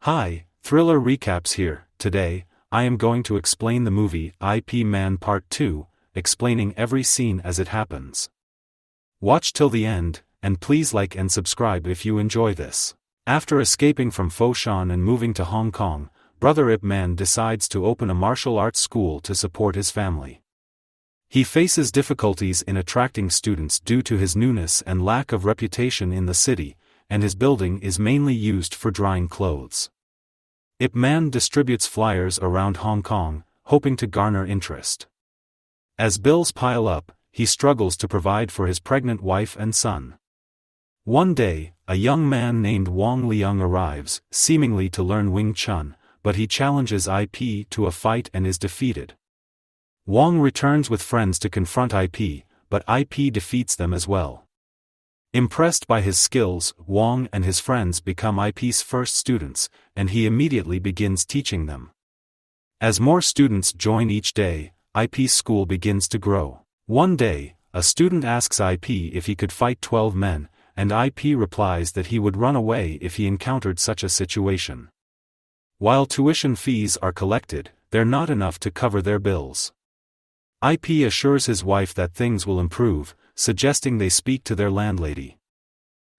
Hi, Thriller Recaps here. Today, I am going to explain the movie Ip Man Part 2, explaining every scene as it happens. Watch till the end, and please like and subscribe if you enjoy this. After escaping from Foshan and moving to Hong Kong, brother Ip Man decides to open a martial arts school to support his family. He faces difficulties in attracting students due to his newness and lack of reputation in the city, and his building is mainly used for drying clothes. Ip Man distributes flyers around Hong Kong, hoping to garner interest. As bills pile up, he struggles to provide for his pregnant wife and son. One day, a young man named Wong Leung arrives, seemingly to learn Wing Chun, but he challenges IP to a fight and is defeated. Wong returns with friends to confront IP, but IP defeats them as well. Impressed by his skills, Wong and his friends become IP's first students, and he immediately begins teaching them. As more students join each day, IP's school begins to grow. One day, a student asks IP if he could fight 12 men, and IP replies that he would run away if he encountered such a situation. While tuition fees are collected, they're not enough to cover their bills. IP assures his wife that things will improve, suggesting they speak to their landlady.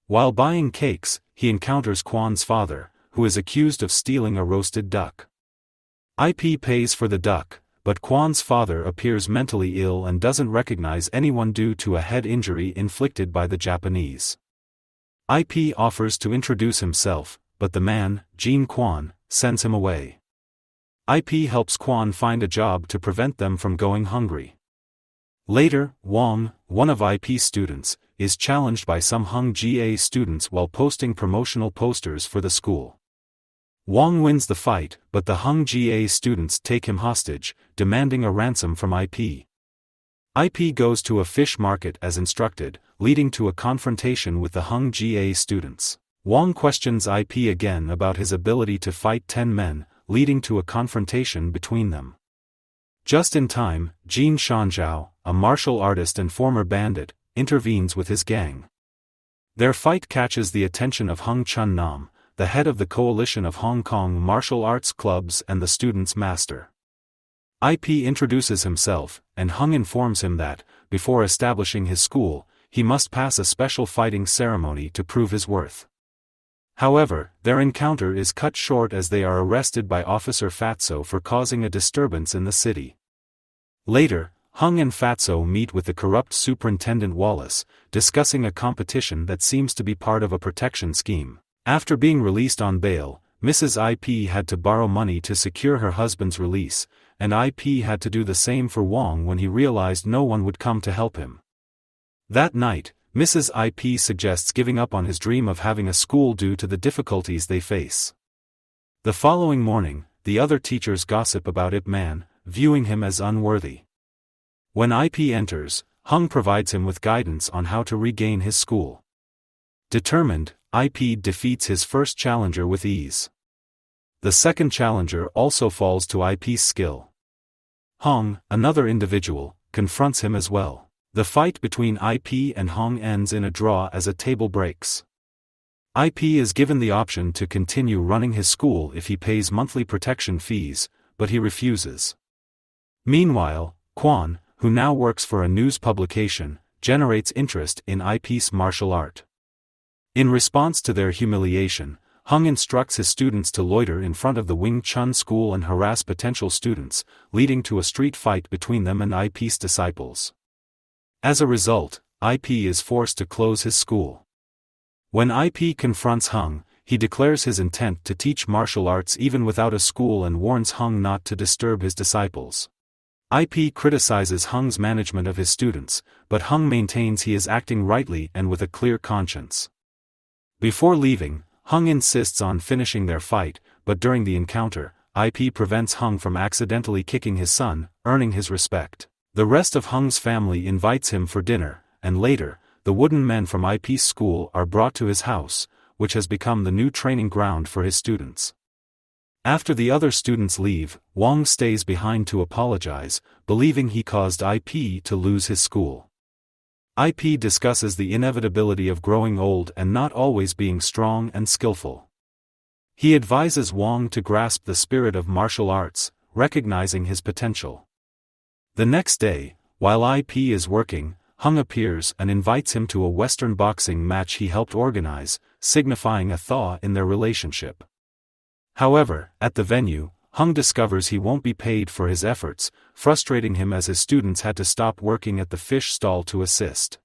While buying cakes, he encounters Quan's father, who is accused of stealing a roasted duck. IP pays for the duck, but Quan's father appears mentally ill and doesn't recognize anyone due to a head injury inflicted by the Japanese. IP offers to introduce himself, but the man, Jean Quan, sends him away. IP helps Quan find a job to prevent them from going hungry. Later, Wong, one of IP's students, is challenged by some Hung Ga students while posting promotional posters for the school. Wong wins the fight, but the Hung Ga students take him hostage, demanding a ransom from IP. IP goes to a fish market as instructed, leading to a confrontation with the Hung Ga students. Wong questions IP again about his ability to fight 10 men, leading to a confrontation between them. Just in time, Jin Shanzhao, a martial artist and former bandit, intervenes with his gang. Their fight catches the attention of Hung Chun Nam, the head of the coalition of Hong Kong martial arts clubs and the student's master. IP introduces himself, and Hung informs him that, before establishing his school, he must pass a special fighting ceremony to prove his worth. However, their encounter is cut short as they are arrested by Officer Fatso for causing a disturbance in the city. Later, Hung and Fatso meet with the corrupt Superintendent Wallace, discussing a competition that seems to be part of a protection scheme. After being released on bail, Mrs. IP had to borrow money to secure her husband's release, and IP had to do the same for Wong when he realized no one would come to help him. That night, Mrs. IP suggests giving up on his dream of having a school due to the difficulties they face. The following morning, the other teachers gossip about Ip Man, viewing him as unworthy. When IP enters, Hung provides him with guidance on how to regain his school. Determined, IP defeats his first challenger with ease. The second challenger also falls to IP's skill. Hung, another individual, confronts him as well. The fight between IP and Hung ends in a draw as a table breaks. IP is given the option to continue running his school if he pays monthly protection fees, but he refuses. Meanwhile, Quan, who now works for a news publication, generates interest in IP's martial art. In response to their humiliation, Hung instructs his students to loiter in front of the Wing Chun school and harass potential students, leading to a street fight between them and IP's disciples. As a result, IP is forced to close his school. When IP confronts Hung, he declares his intent to teach martial arts even without a school and warns Hung not to disturb his disciples. IP criticizes Hung's management of his students, but Hung maintains he is acting rightly and with a clear conscience. Before leaving, Hung insists on finishing their fight, but during the encounter, IP prevents Hung from accidentally kicking his son, earning his respect. The rest of Hung's family invites him for dinner, and later, the wooden men from IP's school are brought to his house, which has become the new training ground for his students. After the other students leave, Wong stays behind to apologize, believing he caused IP to lose his school. IP discusses the inevitability of growing old and not always being strong and skillful. He advises Wong to grasp the spirit of martial arts, recognizing his potential. The next day, while IP is working, Hung appears and invites him to a Western boxing match he helped organize, signifying a thaw in their relationship. However, at the venue, Hung discovers he won't be paid for his efforts, frustrating him as his students had to stop working at the fish stall to assist.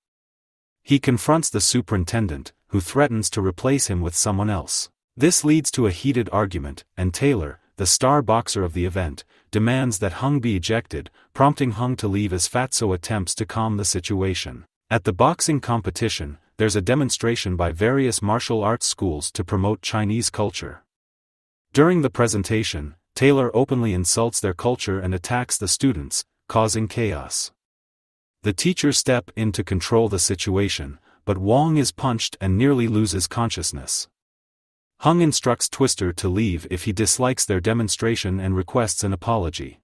He confronts the superintendent, who threatens to replace him with someone else. This leads to a heated argument, and Taylor, the star boxer of the event, demands that Hung be ejected, prompting Hung to leave as Fatso attempts to calm the situation. At the boxing competition, there's a demonstration by various martial arts schools to promote Chinese culture. During the presentation, Taylor openly insults their culture and attacks the students, causing chaos. The teachers step in to control the situation, but Wong is punched and nearly loses consciousness. Hung instructs Twister to leave if he dislikes their demonstration and requests an apology.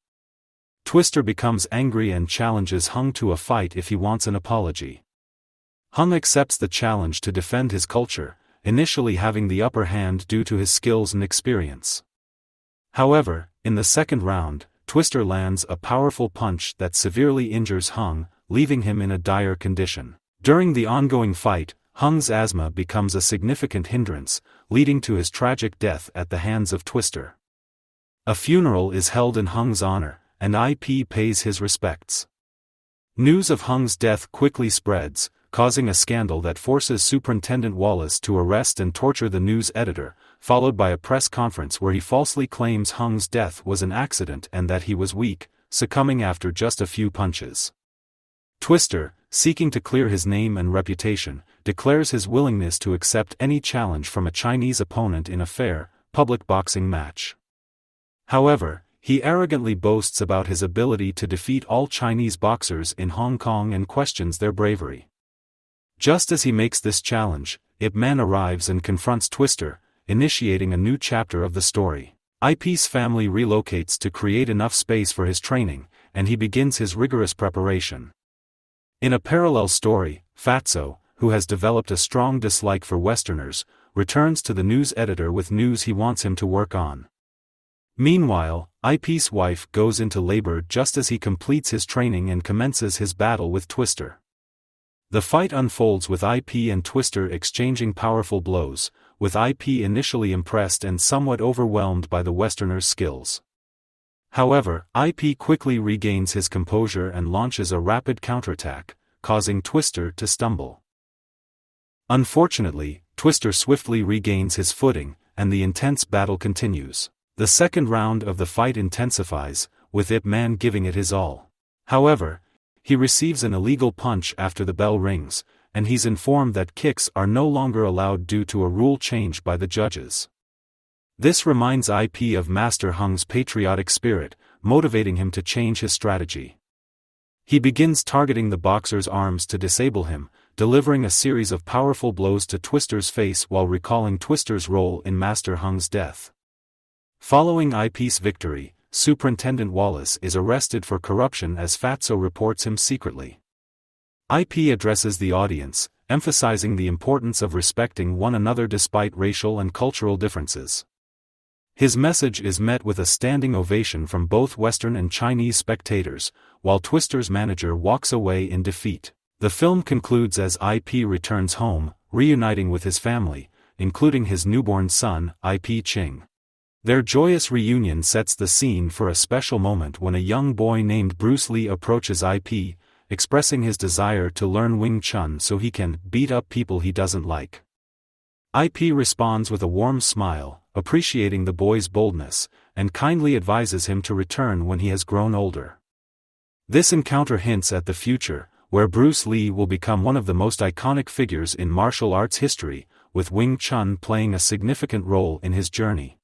Twister becomes angry and challenges Hung to a fight if he wants an apology. Hung accepts the challenge to defend his culture, initially having the upper hand due to his skills and experience. However, in the second round, Twister lands a powerful punch that severely injures Hung, leaving him in a dire condition. During the ongoing fight, Hung's asthma becomes a significant hindrance, leading to his tragic death at the hands of Twister. A funeral is held in Hung's honor, and IP pays his respects. News of Hung's death quickly spreads, causing a scandal that forces Superintendent Wallace to arrest and torture the news editor, followed by a press conference where he falsely claims Hung's death was an accident and that he was weak, succumbing after just a few punches. Twister, seeking to clear his name and reputation, declares his willingness to accept any challenge from a Chinese opponent in a fair, public boxing match. However, he arrogantly boasts about his ability to defeat all Chinese boxers in Hong Kong and questions their bravery. Just as he makes this challenge, Ip Man arrives and confronts Twister, initiating a new chapter of the story. IP's family relocates to create enough space for his training, and he begins his rigorous preparation. In a parallel story, Fatso, who has developed a strong dislike for Westerners, returns to the news editor with news he wants him to work on. Meanwhile, IP's wife goes into labor just as he completes his training and commences his battle with Twister. The fight unfolds with IP and Twister exchanging powerful blows, with IP initially impressed and somewhat overwhelmed by the Westerner's skills. However, IP quickly regains his composure and launches a rapid counterattack, causing Twister to stumble. Unfortunately, Twister swiftly regains his footing, and the intense battle continues. The second round of the fight intensifies, with Ip Man giving it his all. However, he receives an illegal punch after the bell rings, and he's informed that kicks are no longer allowed due to a rule change by the judges. This reminds IP of Master Hung's patriotic spirit, motivating him to change his strategy. He begins targeting the boxer's arms to disable him, delivering a series of powerful blows to Twister's face while recalling Twister's role in Master Hung's death. Following IP's victory, Superintendent Wallace is arrested for corruption as Fatso reports him secretly. IP addresses the audience, emphasizing the importance of respecting one another despite racial and cultural differences. His message is met with a standing ovation from both Western and Chinese spectators, while Twister's manager walks away in defeat. The film concludes as IP returns home, reuniting with his family, including his newborn son, IP Ching. Their joyous reunion sets the scene for a special moment when a young boy named Bruce Lee approaches IP, expressing his desire to learn Wing Chun so he can beat up people he doesn't like. IP responds with a warm smile, appreciating the boy's boldness, and kindly advises him to return when he has grown older. This encounter hints at the future, where Bruce Lee will become one of the most iconic figures in martial arts history, with Wing Chun playing a significant role in his journey.